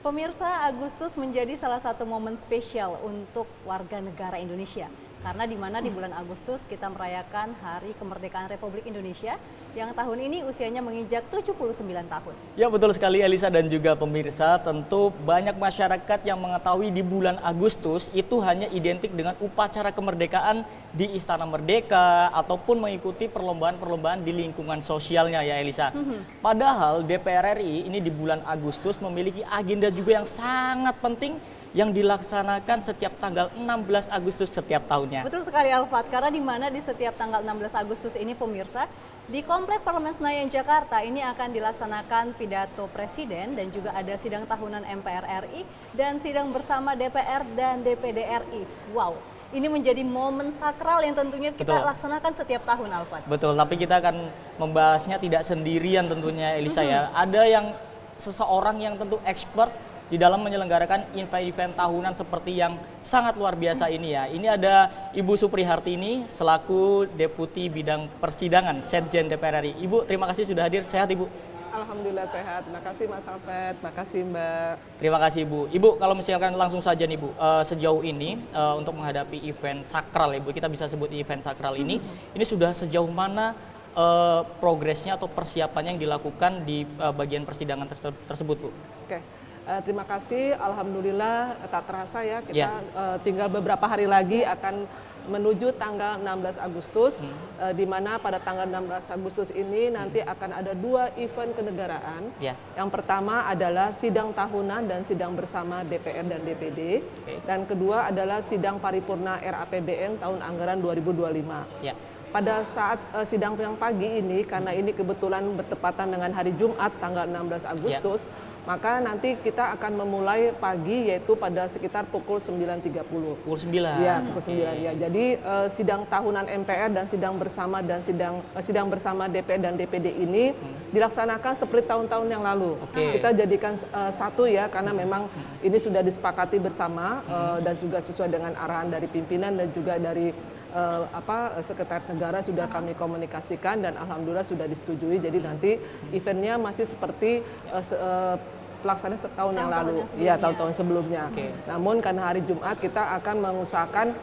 Pemirsa, Agustus menjadi salah satu momen spesial untuk warga negara Indonesia. Karena di mana di bulan Agustus kita merayakan Hari Kemerdekaan Republik Indonesia yang tahun ini usianya menginjak 79 tahun. Ya betul sekali Elisa dan juga pemirsa, tentu banyak masyarakat yang mengetahui di bulan Agustus itu hanya identik dengan upacara kemerdekaan di Istana Merdeka ataupun mengikuti perlombaan-perlombaan di lingkungan sosialnya ya Elisa. Padahal DPR RI ini di bulan Agustus memiliki agenda juga yang sangat penting yang dilaksanakan setiap tanggal 16 Agustus setiap tahunnya. Betul sekali Alfat, karena di mana di setiap tanggal 16 Agustus ini pemirsa, di Komplek Parlemen Senayan Jakarta ini akan dilaksanakan pidato Presiden dan juga ada sidang tahunan MPR RI dan sidang bersama DPR dan DPD RI. Wow, ini menjadi momen sakral yang tentunya kita laksanakan setiap tahun Alfat. Betul, tapi kita akan membahasnya tidak sendirian tentunya Elisa ya. Ada yang seseorang yang tentu expert di dalam menyelenggarakan event-event tahunan seperti yang sangat luar biasa ini ya. Ini ada Ibu Supri Hartini selaku Deputi Bidang Persidangan Setjen DPR RI. Ibu, terima kasih sudah hadir. Sehat Ibu? Alhamdulillah sehat. Terima kasih Mas Alfred. Terima kasih Mbak. Terima kasih Ibu. Ibu, kalau misalkan langsung saja nih Bu, sejauh ini untuk menghadapi event sakral Ibu, kita bisa sebut event sakral ini sudah sejauh mana progresnya atau persiapannya yang dilakukan di bagian persidangan tersebut Bu? Oke. Terima kasih, Alhamdulillah tak terasa ya kita tinggal beberapa hari lagi akan menuju tanggal 16 Agustus di mana pada tanggal 16 Agustus ini nanti akan ada 2 event kenegaraan. Yang pertama adalah sidang tahunan dan sidang bersama DPR dan DPD dan kedua adalah sidang paripurna RAPBN tahun anggaran 2025. Pada saat sidang yang pagi ini, karena ini kebetulan bertepatan dengan hari Jumat tanggal 16 Agustus, maka nanti kita akan memulai pagi yaitu pada sekitar pukul 9.30. Pukul 9? Ya, pukul 9 ya. Jadi sidang tahunan MPR dan sidang bersama sidang bersama DPR dan DPD ini dilaksanakan seperti tahun-tahun yang lalu. Kita jadikan satu ya, karena memang ini sudah disepakati bersama dan juga sesuai dengan arahan dari pimpinan dan juga dari Sekretariat Negara sudah kami komunikasikan dan alhamdulillah sudah disetujui. Jadi nanti eventnya masih seperti pelaksanaan tahun yang lalu, ya tahun-tahun sebelumnya. Namun karena hari Jumat kita akan mengusahakan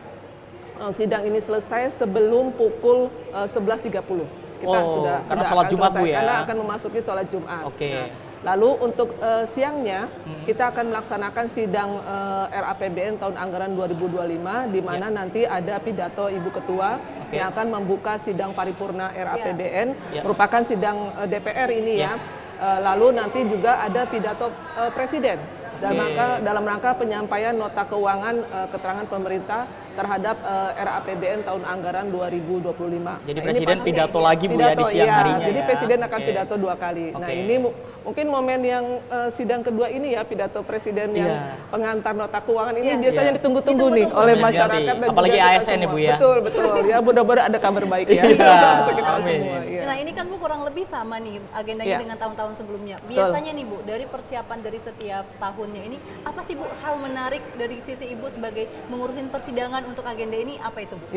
sidang ini selesai sebelum pukul 11.30. Kita sudah sholat Jumat Bu ya? Karena akan memasuki sholat Jumat. Lalu untuk siangnya kita akan melaksanakan sidang RAPBN tahun anggaran 2025 di mana nanti ada pidato Ibu Ketua yang akan membuka sidang paripurna RAPBN merupakan sidang DPR ini ya. Lalu nanti juga ada pidato Presiden dalam rangka penyampaian nota keuangan keterangan pemerintah terhadap RAPBN tahun anggaran 2025. Jadi Presiden pidato lagi Bu ya di siang harinya. Jadi Presiden akan pidato 2 kali. Nah ini mungkin momen yang sidang kedua ini ya, pidato Presiden yang pengantar nota keuangan ini biasanya ditunggu-tunggu nih oleh masyarakat dan apalagi juga ASN ya Bu ya. Betul ya, mudah-mudahan ada kabar baik ya untuk kita semua. Nah ini kan Bu kurang lebih sama nih agendanya dengan tahun-tahun sebelumnya. Biasanya nih Bu, dari persiapan dari setiap tahunnya ini, apa sih Bu hal menarik dari sisi Ibu sebagai mengurusin persidangan untuk agenda ini, apa itu Bu?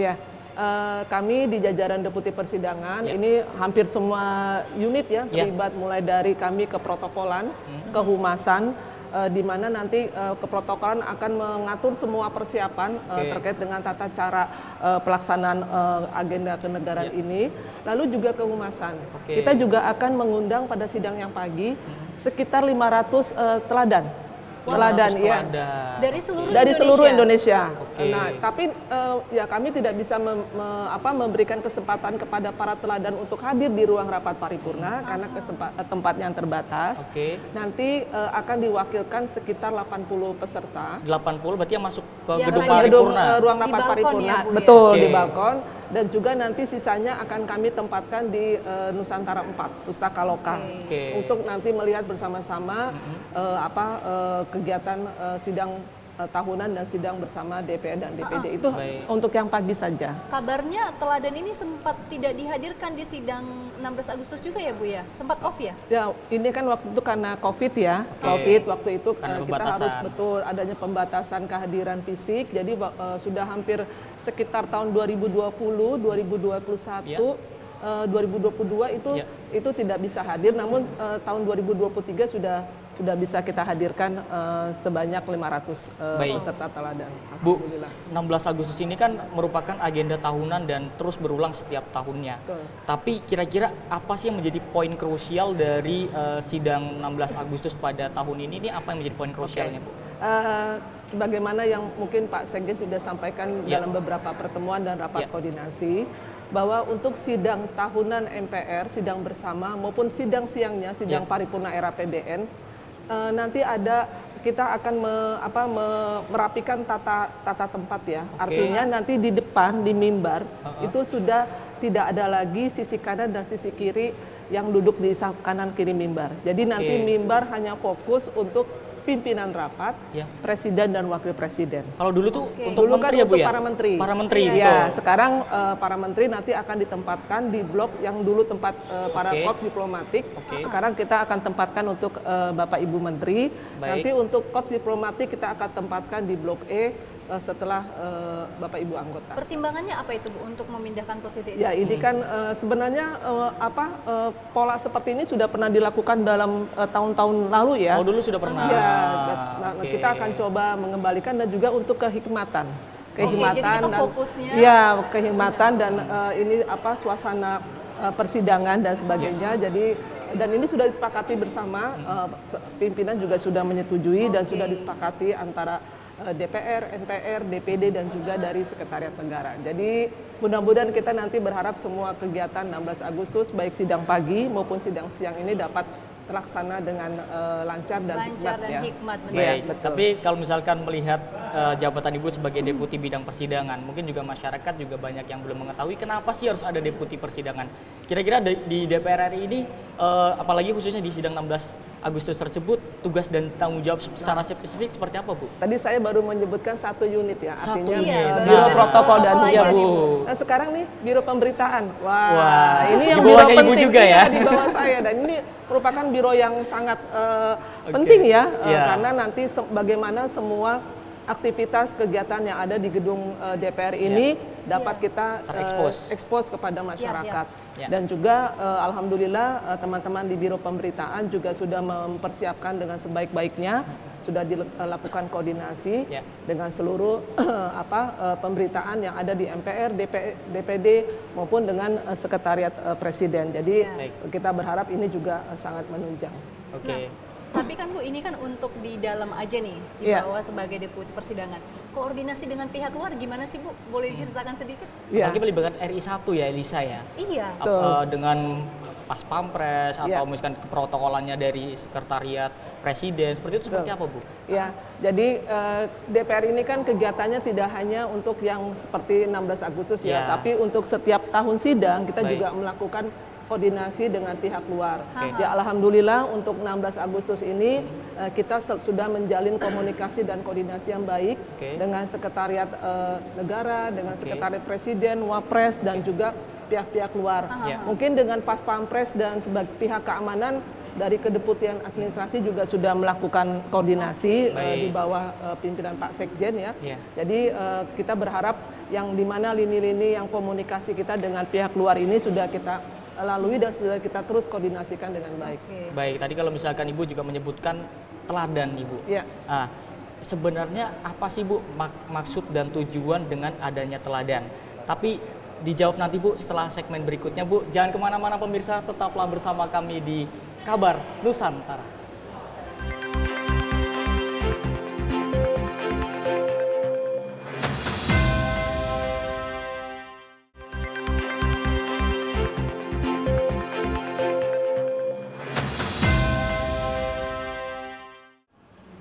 Kami di jajaran Deputi Persidangan ini hampir semua unit ya terlibat, mulai dari kami keprotokolan, kehumasan, di mana nanti keprotokolan akan mengatur semua persiapan terkait dengan tata cara pelaksanaan agenda kenegaraan ini, lalu juga kehumasan. Kita juga akan mengundang pada sidang yang pagi sekitar 500 teladan ya dari seluruh Indonesia. Nah, tapi ya kami tidak bisa memberikan kesempatan kepada para teladan untuk hadir di ruang rapat paripurna karena tempatnya yang terbatas. Nanti akan diwakilkan sekitar 80 peserta. 80 berarti yang masuk ke gedung paripurna. Ruang rapat paripurna. Betul, di balkon. Dan juga nanti sisanya akan kami tempatkan di Nusantara 4, Pustaka Loka, untuk nanti melihat bersama-sama kegiatan sidang tahunan dan sidang bersama DPR dan DPD. Itu untuk yang pagi saja. Kabarnya teladan ini sempat tidak dihadirkan di sidang 16 Agustus juga ya Bu ya? Sempat off ya? Ya, ini kan waktu itu karena COVID ya. COVID waktu itu kita harus adanya pembatasan kehadiran fisik. Jadi sudah hampir sekitar tahun 2020, 2021, 2022 itu tidak bisa hadir. Namun tahun 2023 sudah sudah bisa kita hadirkan sebanyak 500 Baik. peserta teladan. Bu, Alhamdulillah. 16 Agustus ini kan merupakan agenda tahunan dan terus berulang setiap tahunnya. Betul. Tapi kira-kira apa sih yang menjadi poin krusial dari sidang 16 Agustus pada tahun ini? Ini apa yang menjadi poin krusialnya, Bu? Sebagaimana yang mungkin Pak Sekjen sudah sampaikan Ya. dalam beberapa pertemuan dan rapat Ya. koordinasi, bahwa untuk sidang tahunan MPR, sidang bersama maupun sidang siangnya, sidang Ya. paripurna era PBN, nanti kita akan merapikan tata tempat ya. Artinya nanti di depan di mimbar itu sudah tidak ada lagi sisi kanan dan sisi kiri yang duduk di kanan kiri mimbar. Jadi nanti mimbar hanya fokus untuk pimpinan rapat, presiden dan wakil presiden. Kalau dulu tuh untuk Dulu kan menteri ya, Bu untuk ya? para menteri. Para menteri, Ya, betul. sekarang para menteri nanti akan ditempatkan di blok yang dulu tempat para Oke. korps diplomatik. Oke. Sekarang kita akan tempatkan untuk Bapak Ibu Menteri. Baik. Nanti untuk korps diplomatik kita akan tempatkan di blok E setelah Bapak Ibu anggota. Pertimbangannya apa itu Bu untuk memindahkan posisi itu? Ya, ini kan sebenarnya pola seperti ini sudah pernah dilakukan dalam tahun-tahun lalu ya. Oh, dulu sudah pernah. Ya, nah, Oke. kita akan coba mengembalikan dan juga untuk kehikmatan. jadi kita dan fokusnya ya kehikmatan dan ini suasana persidangan dan sebagainya. Jadi dan ini sudah disepakati bersama pimpinan juga sudah menyetujui dan sudah disepakati antara DPR, MPR, DPD dan juga dari Sekretariat Negara. Jadi mudah-mudahan kita nanti berharap semua kegiatan 16 Agustus baik sidang pagi maupun sidang siang ini dapat terlaksana dengan lancar dan hikmat. Benar. Baik, betul. tapi kalau misalkan melihat jabatan Ibu sebagai Deputi Bidang Persidangan, mungkin juga masyarakat juga banyak yang belum mengetahui kenapa sih harus ada Deputi Persidangan. Kira-kira di DPR RI ini, apalagi khususnya di sidang 16 Agustus tersebut, tugas dan tanggung jawab secara spesifik seperti apa, Bu? Tadi saya baru menyebutkan satu unit ya, Satu artinya unit. Biro Nah, Protokol dan protokol aja, Humas. Bu. Nah, sekarang nih Biro Pemberitaan. Wah, Ini yang di biro bawahnya Ibu penting juga ya? di bawah saya dan ini merupakan biro yang sangat penting ya, karena nanti bagaimana semua aktivitas kegiatan yang ada di gedung DPR ini dapat kita expose kepada masyarakat. Dan juga alhamdulillah teman-teman di Biro Pemberitaan juga sudah mempersiapkan dengan sebaik-baiknya, sudah dilakukan koordinasi dengan seluruh pemberitaan yang ada di MPR, DPD maupun dengan Sekretariat Presiden. Jadi kita berharap ini juga sangat menunjang. Oke. Tapi kan Bu, ini kan untuk di dalam aja nih, dibawa sebagai Deputi Persidangan. Koordinasi dengan pihak luar gimana sih Bu? Boleh diceritakan sedikit? Apalagi melibatkan RI 1 ya, Elisa ya? Iya. Dengan Pas Pampres atau misalkan keprotokolannya dari Sekretariat Presiden, seperti itu seperti apa, Bu? Ya, jadi DPR ini kan kegiatannya tidak hanya untuk yang seperti 16 Agustus ya, tapi untuk setiap tahun sidang kita juga melakukan koordinasi dengan pihak luar. Ya, alhamdulillah untuk 16 Agustus ini kita sudah menjalin komunikasi dan koordinasi yang baik dengan Sekretariat Negara, dengan Sekretariat Presiden, Wapres dan juga pihak-pihak luar. Mungkin dengan Pas Pampres dan sebagai pihak keamanan dari Kedeputian Administrasi juga sudah melakukan koordinasi di bawah pimpinan Pak Sekjen ya. Jadi kita berharap yang di mana lini-lini yang komunikasi kita dengan pihak luar ini sudah kita lalui dan sudah kita terus koordinasikan dengan baik. Baik, tadi kalau misalkan Ibu juga menyebutkan teladan, Ibu. Ya. Sebenarnya apa sih, Bu, maksud dan tujuan dengan adanya teladan? Tapi dijawab nanti, Bu, setelah segmen berikutnya, Bu. Jangan kemana-mana pemirsa, tetaplah bersama kami di Kabar Nusantara.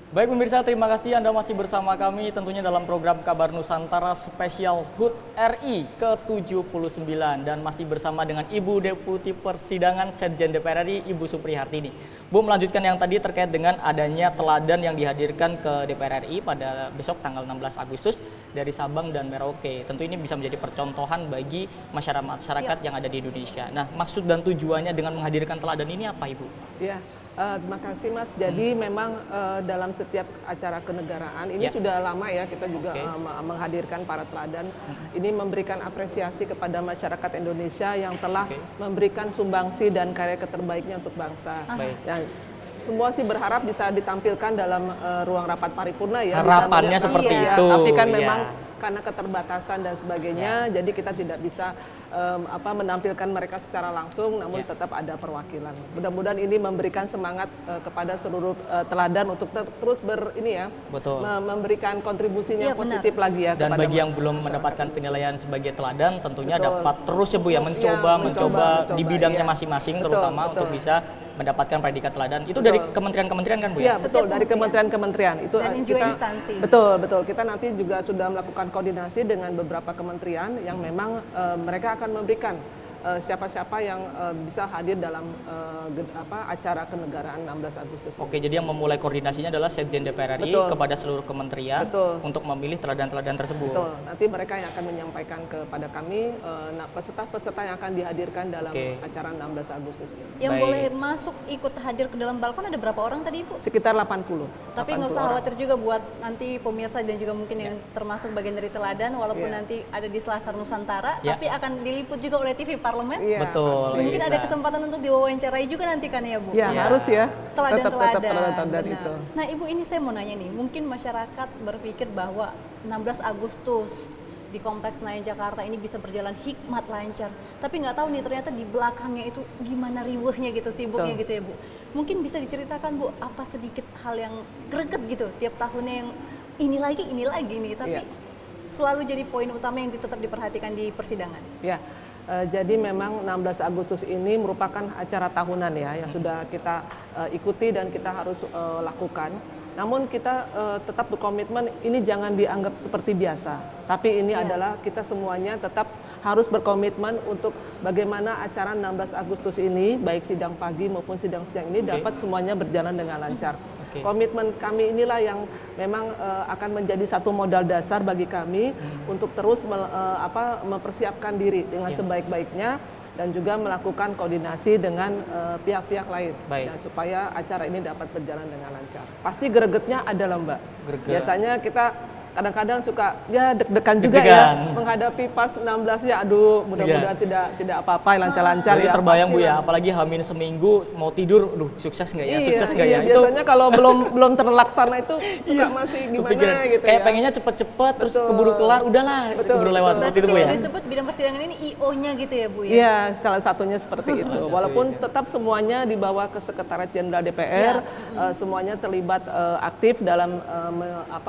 Baik pemirsa, terima kasih Anda masih bersama kami tentunya dalam program Kabar Nusantara Spesial HUT RI ke-79 dan masih bersama dengan Ibu Deputi Persidangan Sekjen DPR RI, Ibu Supri Hartini. Bu, melanjutkan yang tadi terkait dengan adanya teladan yang dihadirkan ke DPR RI pada besok tanggal 16 Agustus dari Sabang dan Merauke. Tentu ini bisa menjadi percontohan bagi masyarakat yang ada di Indonesia. Nah, maksud dan tujuannya dengan menghadirkan teladan ini apa, Ibu? Ya. Terima kasih Mas. Jadi memang dalam setiap acara kenegaraan ini sudah lama ya kita juga menghadirkan para teladan. Ini memberikan apresiasi kepada masyarakat Indonesia yang telah memberikan sumbangsi dan karya terbaiknya untuk bangsa. Dan semua sih berharap bisa ditampilkan dalam ruang rapat paripurna ya. Harapannya Bisa seperti Iya. itu. Tapi kan iya. memang karena keterbatasan dan sebagainya, jadi kita tidak bisa menampilkan mereka secara langsung, namun Ya. tetap ada perwakilan. Mudah-mudahan ini memberikan semangat kepada seluruh teladan untuk terus Betul. memberikan kontribusinya Iya, benar. positif lagi ya. Dan kepada bagi yang belum masyarakat mendapatkan Indonesia. penilaian sebagai teladan, tentunya Betul. dapat terus ya Bu ya, mencoba mencoba, di bidangnya iya. masing-masing, Betul, terutama betul. untuk bisa mendapatkan predikat teladan. Itu Betul. dari kementerian-kementerian kan Bu ya? Iya betul, dari kementerian. kementerian-kementerian itu Dan juga instansi. Betul. Kita nanti juga sudah melakukan koordinasi dengan beberapa kementerian yang memang mereka akan memberikan siapa-siapa yang bisa hadir dalam acara kenegaraan 16 Agustus ini. Oke, jadi yang memulai koordinasinya adalah Sekjen DPR RI Betul. kepada seluruh kementerian Betul. untuk memilih teladan-teladan tersebut. Betul. Nanti mereka yang akan menyampaikan kepada kami peserta-peserta yang akan dihadirkan dalam Oke. acara 16 Agustus ini. Yang Baik. boleh masuk ikut hadir ke dalam balkon ada berapa orang tadi Ibu? Sekitar 80. Tapi nggak usah khawatir juga buat nanti pemirsa dan juga mungkin yang termasuk bagian dari teladan, walaupun Iya. nanti ada di Selasar Nusantara, Ya. tapi akan diliput juga oleh TV Parlemen. Iya, Betul. pasti. Mungkin bisa. ada kesempatan untuk diwawancarai juga nanti kan ya Bu? Ya, Iya. harus ya. Teladan-teladan. Tetap teladan benar. itu. Nah Ibu, ini saya mau nanya nih, mungkin masyarakat berpikir bahwa 16 Agustus di Kompleks Senayan Jakarta ini bisa berjalan hikmat lancar, tapi nggak tahu nih ternyata di belakangnya itu gimana riuhnya gitu, sibuknya Betul. gitu ya Bu. Mungkin bisa diceritakan Bu, apa sedikit hal yang greget gitu tiap tahunnya yang ini lagi nih, tapi Iya. selalu jadi poin utama yang tetap diperhatikan di persidangan. Ya, jadi memang 16 Agustus ini merupakan acara tahunan ya yang sudah kita ikuti dan kita harus lakukan. Namun kita tetap berkomitmen ini jangan dianggap seperti biasa. Tapi ini adalah kita semuanya tetap harus berkomitmen untuk bagaimana acara 16 Agustus ini, baik sidang pagi maupun sidang siang ini dapat semuanya berjalan dengan lancar. Oke. Komitmen kami inilah yang memang akan menjadi satu modal dasar bagi kami untuk terus mempersiapkan diri dengan sebaik-baiknya dan juga melakukan koordinasi dengan pihak-pihak lain Baik. dan supaya acara ini dapat berjalan dengan lancar. Pasti gregetnya adalah Mbak. Greget. Biasanya kita kadang-kadang suka ya deg-degan juga Deg-degan. ya menghadapi pas 16 ya, aduh mudah-mudahan tidak apa-apa lancar-lancar Jadi ya. terbayang Bu ya, pastilah. apalagi Hamin seminggu mau tidur, duh sukses nggak ya, Iya, sukses nggak iya, ya? Itu biasanya kalau belum terlaksana itu suka masih gimana kepikiran. gitu Kayak ya. pengennya cepet-cepet, terus Betul. keburu kelar, udahlah, Betul, keburu lewat betul. seperti Berarti itu Bu bisa ya. disebut bidang persidangan ini IO-nya gitu ya Bu ya? Iya, salah satunya seperti itu. Walaupun tetap semuanya dibawa ke Sekretariat Jenderal DPR, semuanya terlibat aktif dalam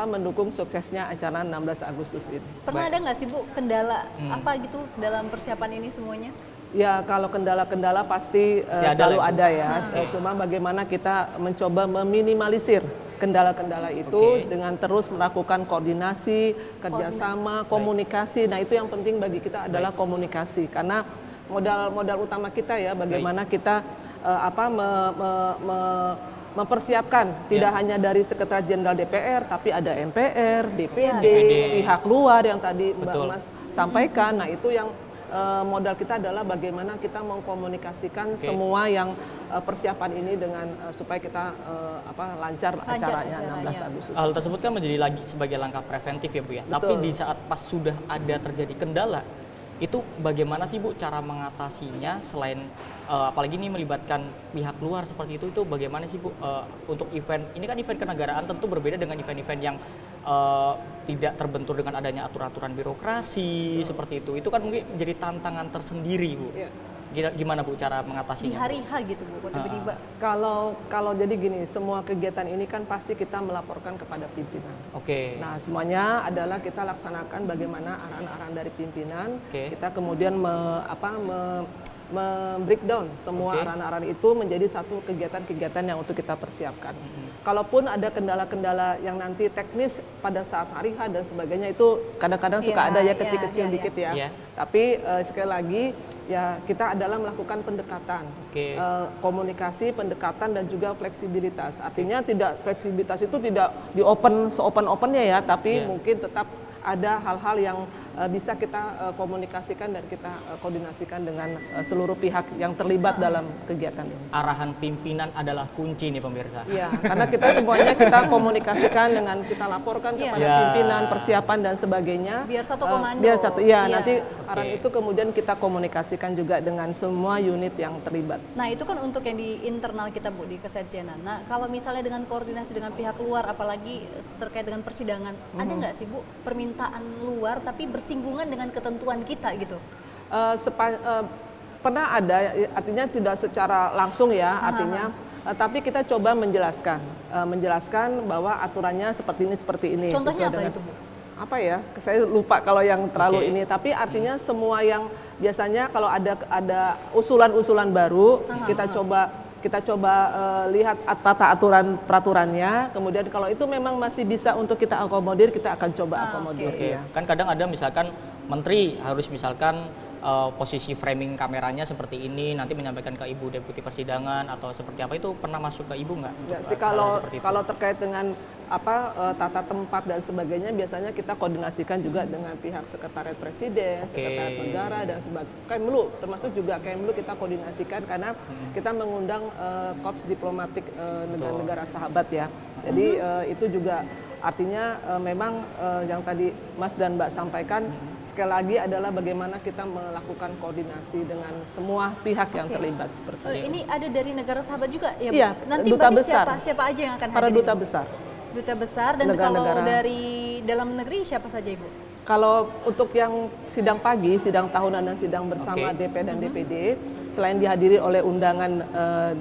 mendukung suksesnya acara 16 Agustus ini. Pernah ada nggak sih Bu kendala apa gitu dalam persiapan ini semuanya? Ya, kalau kendala-kendala pasti ada selalu lah, Bu. ada ya. Cuma bagaimana kita mencoba meminimalisir kendala-kendala itu Oke. dengan terus melakukan koordinasi, kerjasama, komunikasi. Nah, itu yang penting bagi kita adalah komunikasi karena modal utama kita ya bagaimana kita mempersiapkan tidak hanya dari Sekretariat Jenderal DPR tapi ada MPR, DPD, pihak luar yang tadi Mbak Betul. Mas sampaikan. Nah, itu yang modal kita adalah bagaimana kita mengkomunikasikan semua yang persiapan ini dengan supaya kita lancar acaranya 16 Agustus. Hal tersebut kan menjadi lagi sebagai langkah preventif ya Bu ya. Tapi di saat pas sudah ada terjadi kendala, itu bagaimana sih Bu cara mengatasinya selain apalagi ini melibatkan pihak luar seperti itu bagaimana sih Bu untuk event ini kan event kenegaraan tentu berbeda dengan event-event yang tidak terbentur dengan adanya aturan-aturan birokrasi seperti itu kan mungkin menjadi tantangan tersendiri Bu. Iya. Gimana Bu cara Di mengatasinya? hari H gitu Bu, kok tiba-tiba. Kalau jadi gini, semua kegiatan ini kan pasti kita melaporkan kepada pimpinan. Oke. Nah, semuanya adalah kita laksanakan bagaimana arahan-arahan dari pimpinan. Oke. Kita kemudian breakdown semua Oke. arahan-arahan itu menjadi satu kegiatan-kegiatan yang untuk kita persiapkan. Kalaupun ada kendala-kendala yang nanti teknis pada saat hari H dan sebagainya itu kadang-kadang suka Iya, ada ya iya, kecil-kecil iya, dikit ya. Iya. Tapi sekali lagi ya kita adalah melakukan pendekatan, Oke. komunikasi, pendekatan dan juga fleksibilitas. Artinya tidak fleksibilitas itu tidak di open se-open-opennya ya, tapi Iya. mungkin tetap ada hal-hal yang bisa kita komunikasikan dan kita koordinasikan dengan seluruh pihak yang terlibat dalam kegiatan ini. Arahan pimpinan adalah kunci nih pemirsa. Iya, karena kita semuanya kita komunikasikan dengan kita laporkan Iya. kepada Iya. pimpinan, persiapan dan sebagainya. Biar satu komando. Biar satu, iya, Iya. nanti Arahan itu kemudian kita komunikasikan juga dengan semua unit yang terlibat. Nah itu kan untuk yang di internal kita Bu, di Kesekjenan. Nah kalau misalnya dengan koordinasi dengan pihak luar, apalagi terkait dengan persidangan, ada nggak sih Bu permintaan luar tapi bersinggungan dengan ketentuan kita gitu? Pernah ada, artinya tidak secara langsung ya, artinya, tapi kita coba menjelaskan bahwa aturannya seperti ini. Contohnya apa itu Bu? Apa ya? Saya lupa kalau yang terlalu ini. Tapi artinya semua yang biasanya kalau ada usulan-usulan baru, kita coba lihat tata aturan peraturannya. Kemudian kalau itu memang masih bisa untuk kita akomodir, kita akan coba akomodir. Ya. Kan kadang ada misalkan menteri harus misalkan posisi framing kameranya seperti ini, nanti menyampaikan ke Ibu Deputi Persidangan atau seperti apa, itu pernah masuk ke Ibu nggak? Ya sih, kalau terkait dengan tata tempat dan sebagainya, biasanya kita koordinasikan juga dengan pihak Sekretariat Presiden, Sekretariat Negara dan sebagainya. Kemlu, termasuk juga Kemlu kita koordinasikan karena kita mengundang korps diplomatik negara-negara sahabat ya. Jadi itu juga artinya memang yang tadi Mas dan Mbak sampaikan sekali lagi adalah bagaimana kita melakukan koordinasi dengan semua pihak yang terlibat seperti ini. Ini ada dari negara sahabat juga ya Bu? Iya, Nanti duta berarti besar. siapa aja yang akan hadir? Para duta besar. Duta besar, dan kalau dari dalam negeri siapa saja Ibu? Kalau untuk yang sidang pagi, sidang tahunan dan sidang bersama DP dan DPD, selain dihadiri oleh undangan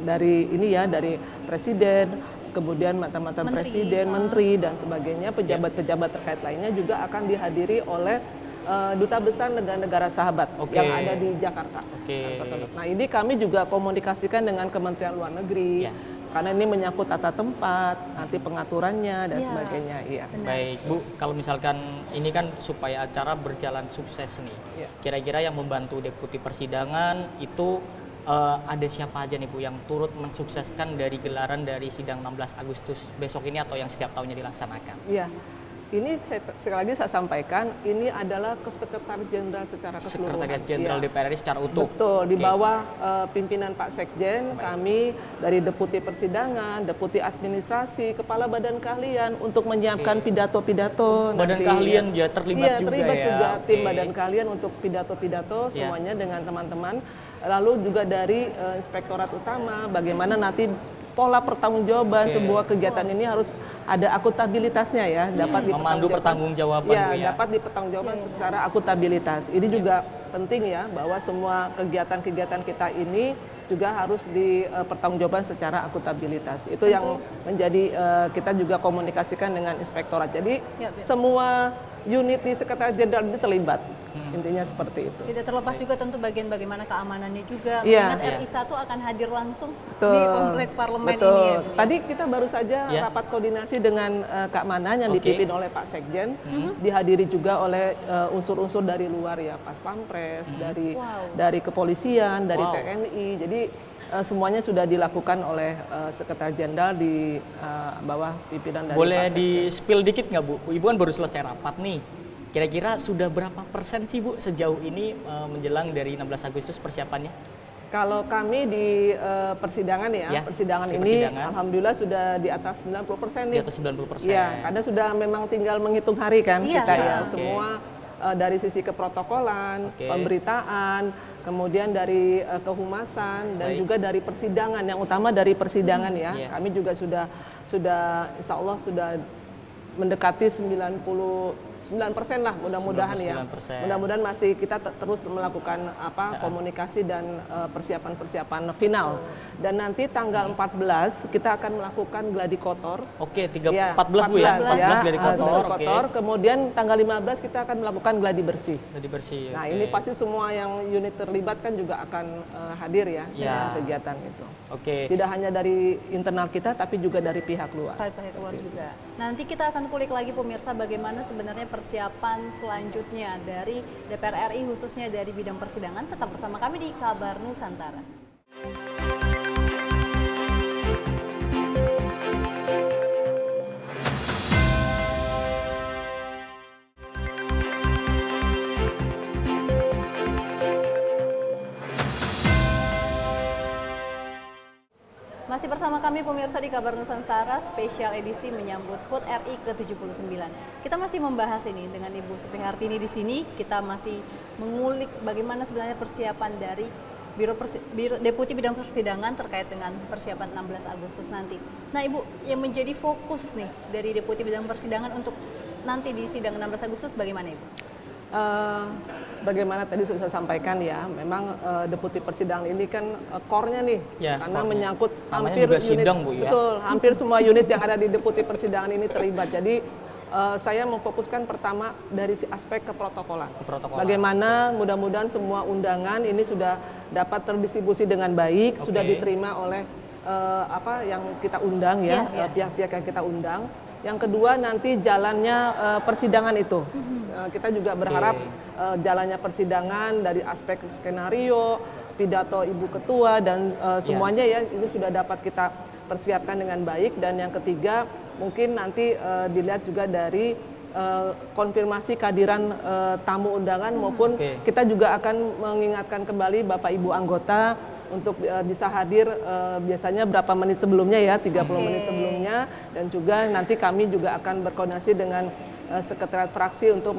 dari Presiden, kemudian mantan-mantan Presiden, Menteri dan sebagainya, pejabat-pejabat terkait lainnya juga akan dihadiri oleh duta besar negara-negara sahabat yang ada di Jakarta. Nah ini kami juga komunikasikan dengan Kementerian Luar Negeri. Karena ini menyangkut tata tempat, nanti pengaturannya dan sebagainya. Iya. Baik Bu, kalau misalkan ini kan supaya acara berjalan sukses nih, kira-kira yang membantu Deputi Persidangan itu ada siapa aja nih Bu yang turut mensukseskan dari gelaran dari sidang 16 Agustus besok ini atau yang setiap tahunnya dilaksanakan? Iya. Ini sekali lagi saya sampaikan, ini adalah Sekretaris Jenderal secara keseluruhan. Sekretariat Jenderal DPR RI secara utuh. Betul, di bawah pimpinan Pak Sekjen, kami dari Deputi Persidangan, Deputi Administrasi, Kepala Badan Keahlian untuk menyiapkan pidato-pidato. Badan Keahlian ya terlibat juga terlibat ya. juga tim Badan Keahlian untuk pidato-pidato semuanya dengan teman-teman. Lalu juga dari Inspektorat Utama, bagaimana nanti pola pertanggungjawaban sebuah kegiatan ini harus ada akuntabilitasnya ya, dapat memandu pertanggungjawaban ya, dapat dipertanggungjawabkan secara akuntabilitas. Ini juga penting ya, bahwa semua kegiatan-kegiatan kita ini juga harus dipertanggungjawabkan secara akuntabilitas. Itu yang menjadi kita juga komunikasikan dengan inspektorat. Jadi semua unit di Sekretariat Jenderal ini terlibat. Intinya seperti itu. Tidak terlepas juga tentu bagian bagaimana keamanannya juga. Mengingat RI 1 akan hadir langsung di komplek parlemen ini ya Bu. Tadi kita baru saja rapat koordinasi dengan keamanan yang dipimpin oleh Pak Sekjen, dihadiri juga oleh unsur-unsur dari luar ya, Pas Pampres, dari kepolisian, dari TNI. Jadi semuanya sudah dilakukan oleh Sekretaris Jenderal di bawah pimpinan dari Boleh Pak Sekjen. di-spill dikit nggak Bu? Ibu kan baru selesai rapat nih. Kira-kira sudah berapa persen sih Bu sejauh ini menjelang dari 16 Agustus persiapannya? Kalau kami di persidangan persidangan ini alhamdulillah sudah di atas 90% nih. Di atas 90%. Iya, karena sudah memang tinggal menghitung hari kan kita ya. Semua dari sisi keprotokolan, pemberitaan, kemudian dari kehumasan dan juga dari persidangan, yang utama dari persidangan ya. Kami juga sudah insya Allah sudah mendekati 99% lah, mudah-mudahan ya. Mudah-mudahan masih kita terus melakukan komunikasi dan persiapan-persiapan final. Dan nanti tanggal 14 kita akan melakukan gladi kotor. Oke, 14 Bu ya. 14 gladi kotor. Kemudian tanggal 15 kita akan melakukan gladi bersih. Gladi bersih. Nah, ini pasti semua yang unit terlibat kan juga akan hadir ya dengan kegiatan itu. Tidak hanya dari internal kita tapi juga dari pihak luar. Pihak luar juga. Nanti kita akan kulik lagi pemirsa bagaimana sebenarnya persiapan selanjutnya dari DPR RI khususnya dari bidang persidangan. Tetap bersama kami di Kabar Nusantara. Masih masih bersama kami pemirsa di Kabar Nusantara spesial edisi menyambut HUT RI ke-79. Kita masih membahas ini dengan Ibu Suprihartini di sini. Kita masih mengulik bagaimana sebenarnya persiapan dari Biro Deputi Bidang Persidangan terkait dengan persiapan 16 Agustus nanti. Nah, Ibu, yang menjadi fokus nih dari Deputi Bidang Persidangan untuk nanti di sidang 16 Agustus bagaimana, Ibu? Sebagaimana tadi sudah saya sampaikan ya, memang Deputi Persidangan ini kan core-nya nih, ya, karena core-nya. menyangkut Namanya hampir juga unit, sidang, Bu, ya? betul, hampir semua unit yang ada di Deputi Persidangan ini terlibat. Jadi saya memfokuskan pertama dari aspek keprotokolan. Bagaimana mudah-mudahan semua undangan ini sudah dapat terdistribusi dengan baik, sudah diterima oleh yang kita undang ya, pihak-pihak yang kita undang. Yang kedua nanti jalannya persidangan itu. Kita juga berharap jalannya persidangan dari aspek skenario, pidato Ibu Ketua dan semuanya ya ini sudah dapat kita persiapkan dengan baik. Dan yang ketiga mungkin nanti dilihat juga dari konfirmasi kehadiran tamu undangan maupun kita juga akan mengingatkan kembali Bapak Ibu anggota untuk bisa hadir biasanya berapa menit sebelumnya ya, 30 menit sebelumnya, dan juga nanti kami juga akan berkoordinasi dengan sekretariat fraksi untuk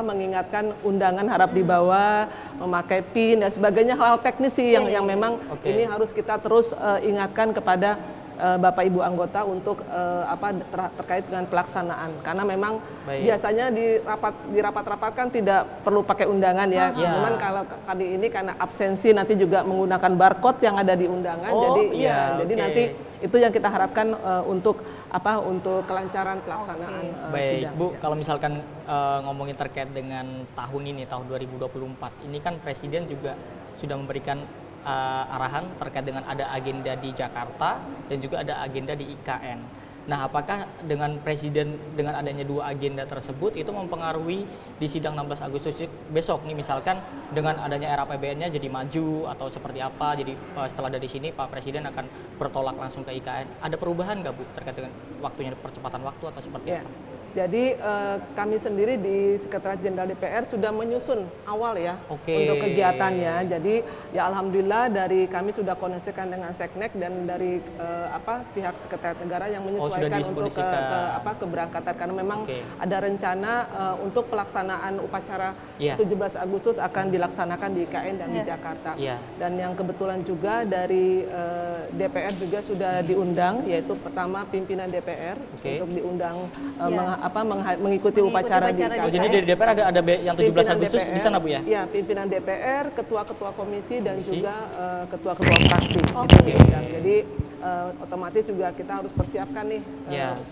mengingatkan undangan harap dibawa, memakai PIN dan sebagainya, hal-hal teknis sih yang memang ini harus kita terus ingatkan kepada Bapak Ibu anggota untuk terkait dengan pelaksanaan, karena memang biasanya di rapat-rapat kan tidak perlu pakai undangan ya. Cuman kalau kali ini karena absensi nanti juga menggunakan barcode yang ada di undangan, jadi nanti itu yang kita harapkan untuk kelancaran pelaksanaan Baik, sidang. Bu, kalau misalkan ngomongin terkait dengan tahun ini, tahun 2024, ini kan Presiden juga sudah memberikan arahan terkait dengan ada agenda di Jakarta dan juga ada agenda di IKN. Nah, apakah dengan Presiden dengan adanya dua agenda tersebut itu mempengaruhi di sidang 16 Agustus besok nih, misalkan dengan adanya RAPBN-nya jadi maju atau seperti apa? Jadi setelah dari sini Pak Presiden akan bertolak langsung ke IKN. Ada perubahan nggak, Bu, terkait dengan waktunya, percepatan waktu atau seperti apa? Jadi kami sendiri di Sekretariat Jenderal DPR sudah menyusun awal ya untuk kegiatannya. Jadi ya alhamdulillah dari kami sudah koordinasikan dengan Seknek dan dari pihak Sekretariat Negara yang menyesuaikan untuk keberangkatan, karena memang ada rencana untuk pelaksanaan upacara 17 Agustus akan dilaksanakan di IKN dan di Jakarta. Dan yang kebetulan juga dari DPR juga sudah diundang, yaitu pertama pimpinan DPR untuk diundang mengikuti upacara di IKN. Jadi dari DPR ada yang 17 Agustus di sana, Bu, ya? Ya, pimpinan DPR, ketua-ketua komisi dan juga ketua-ketua fraksi. Jadi otomatis juga kita harus persiapkan nih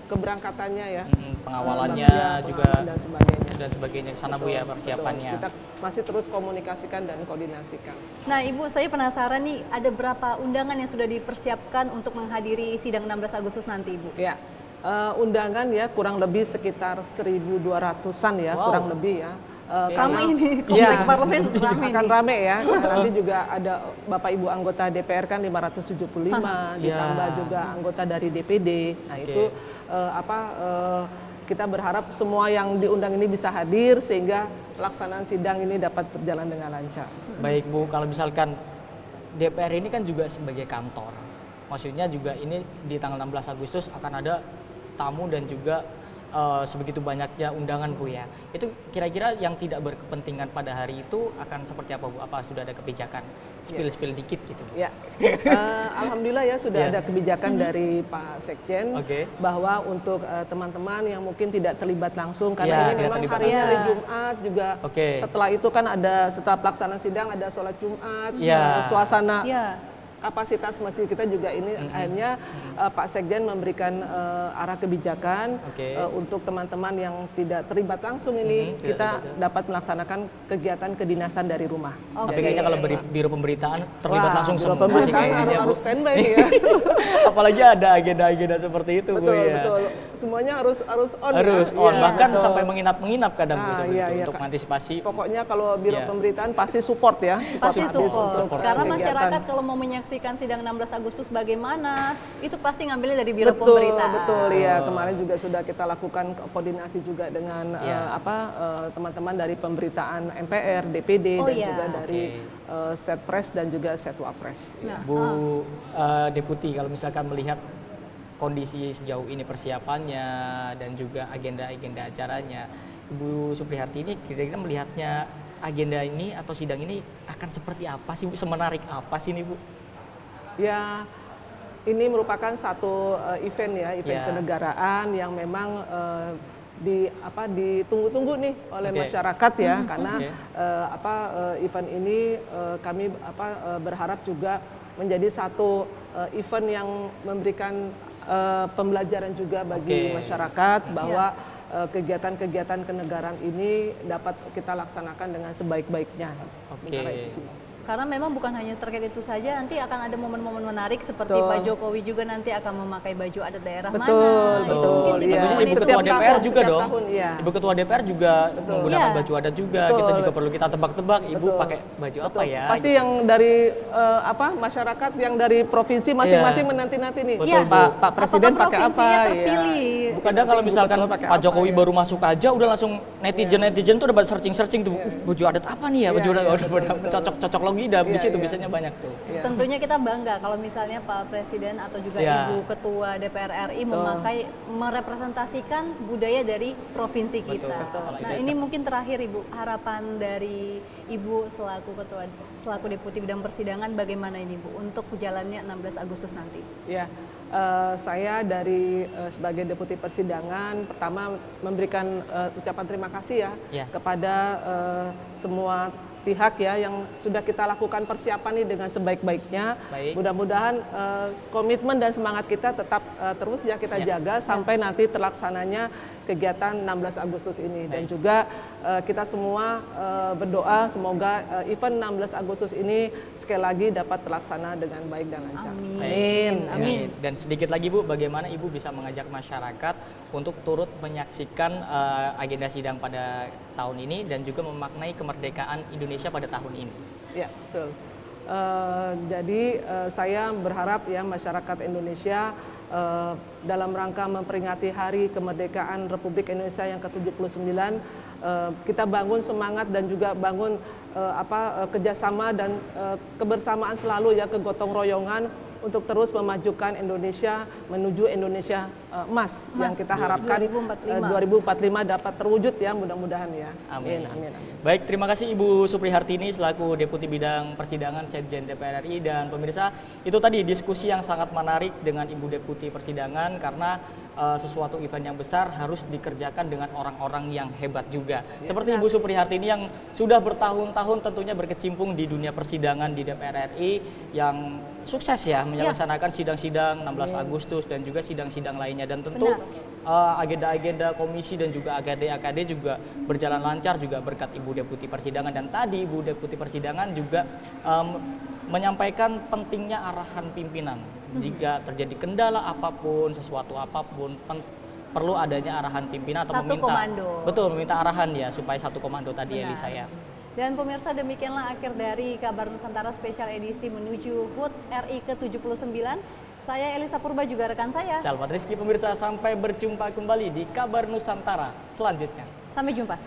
keberangkatannya ya, pengawalannya juga dan sebagainya. Sana, Bu, ya, persiapannya. Kita masih terus komunikasikan dan koordinasikan. Nah, Ibu, saya penasaran nih, ada berapa undangan yang sudah dipersiapkan untuk menghadiri sidang 16 Agustus nanti, Ibu? Ya, undangan ya kurang lebih sekitar 1.200-an ya, kurang lebih ya. Ramai ini, komplek parlemen ramai akan rame ya. Nanti juga ada Bapak Ibu anggota DPR kan 575, ditambah juga anggota dari DPD. Nah itu kita berharap semua yang diundang ini bisa hadir sehingga pelaksanaan sidang ini dapat berjalan dengan lancar. Baik, Bu, kalau misalkan DPR ini kan juga sebagai kantor, maksudnya juga ini di tanggal 16 Agustus akan ada tamu dan juga sebegitu banyaknya undangan, Bu, ya. Itu kira-kira yang tidak berkepentingan pada hari itu akan seperti apa, Bu? Apa sudah ada kebijakan? Spill dikit gitu. Ya, alhamdulillah ya sudah ada kebijakan dari Pak Sekjen bahwa untuk teman-teman yang mungkin tidak terlibat langsung karena ini memang hari Jumat juga. Setelah itu kan setelah pelaksanaan sidang ada sholat Jumat, suasana. Kapasitas masjid kita juga ini akhirnya Pak Sekjen memberikan arah kebijakan untuk teman-teman yang tidak terlibat langsung ini kita dapat melaksanakan kegiatan kedinasan dari rumah. Tapi kayaknya kalau biro pemberitaan terlibat langsung semua harus standby ya. Apalagi ada agenda-agenda seperti itu, Bu, ya. Betul. Semuanya harus on. Bahkan sampai menginap kadang untuk mengantisipasi. Pokoknya kalau biro pemberitaan pasti support ya. Pasti support. Karena masyarakat kalau mau menyaksikan menyaksikan sidang 16 Agustus bagaimana, itu pasti ngambilnya dari Biro Pemberitaan. Betul, ya. Kemarin juga sudah kita lakukan koordinasi juga dengan teman-teman dari pemberitaan MPR, DPD, dan juga dari Setpres dan juga Setwapres. Nah, Bu Deputi, kalau misalkan melihat kondisi sejauh ini persiapannya dan juga agenda-agenda acaranya, Ibu Supriharti ini kira-kira melihatnya agenda ini atau sidang ini akan seperti apa sih Bu? Semenarik apa sih ini Bu? Ya, ini merupakan satu event ya, event kenegaraan yang memang ditunggu-tunggu nih oleh masyarakat ya, karena event ini kami berharap juga menjadi satu event yang memberikan pembelajaran juga bagi masyarakat bahwa kegiatan-kegiatan kenegaraan ini dapat kita laksanakan dengan sebaik-baiknya. Karena memang bukan hanya terkait itu saja, nanti akan ada momen-momen menarik seperti Pak Jokowi juga nanti akan memakai baju adat daerah mana. Betul. Ibu Ketua DPR juga dong. Iya. Ibu Ketua DPR juga menggunakan baju adat juga. Kita juga perlu kita tebak-tebak Ibu pakai baju apa ya. Pasti yang dari masyarakat yang dari provinsi masing-masing menanti-nanti nih. Betul, Pak Presiden pakai apa? Terpilih. Kadang kalau misalkan Pak Jokowi baru masuk aja udah langsung netizen tuh udah searching tuh baju adat apa nih ya, baju adat cocok lagi di situ biasanya banyak tuh. Tentunya kita bangga kalau misalnya Pak Presiden atau juga Ibu Ketua DPR RI merepresentasikan budaya dari provinsi kita. Nah, ini mungkin terakhir Ibu, harapan dari Ibu selaku Deputi Bidang Persidangan bagaimana ini Bu untuk jalannya 16 Agustus nanti? Ya. Saya dari sebagai Deputi Persidangan pertama memberikan ucapan terima kasih ya kepada semua pihak ya yang sudah kita lakukan persiapan ini dengan sebaik-baiknya. Mudah-mudahan komitmen dan semangat kita tetap terus ya kita jaga sampai nanti terlaksananya kegiatan 16 Agustus ini. Dan juga kita semua berdoa semoga event 16 Agustus ini sekali lagi dapat terlaksana dengan baik dan lancar. Amin. Dan sedikit lagi Bu, bagaimana Ibu bisa mengajak masyarakat untuk turut menyaksikan agenda sidang pada tahun ini dan juga memaknai kemerdekaan Indonesia pada tahun ini? Ya, betul. Jadi saya berharap ya masyarakat Indonesia dalam rangka memperingati Hari Kemerdekaan Republik Indonesia yang ke-79, kita bangun semangat dan juga bangun kerjasama dan kebersamaan selalu ya, kegotong royongan untuk terus memajukan Indonesia menuju Indonesia emas yang kita harapkan 2045 dapat terwujud ya, mudah-mudahan ya. Amin. Baik, terima kasih Ibu Suprihartini selaku Deputi Bidang Persidangan Sekjen DPR RI. Dan pemirsa, itu tadi diskusi yang sangat menarik dengan Ibu Deputi Persidangan karena sesuatu event yang besar harus dikerjakan dengan orang-orang yang hebat juga. Seperti Ibu Suprihartini yang sudah bertahun-tahun tentunya berkecimpung di dunia persidangan di DPR RI yang sukses ya melaksanakan sidang-sidang 16 Agustus dan juga sidang-sidang lainnya, dan tentu agenda-agenda komisi dan juga AKD juga berjalan lancar juga berkat Ibu Deputi Persidangan. Dan tadi Ibu Deputi Persidangan juga menyampaikan pentingnya arahan pimpinan. Jika terjadi kendala apapun, sesuatu apapun, perlu adanya arahan pimpinan atau meminta arahan ya supaya satu komando tadi ya Lisa ya. Dan pemirsa, demikianlah akhir dari Kabar Nusantara spesial edisi menuju HUT RI ke-79. Saya Elisa Purba juga rekan saya Salvat Rizky. Pemirsa, sampai berjumpa kembali di Kabar Nusantara selanjutnya. Sampai jumpa.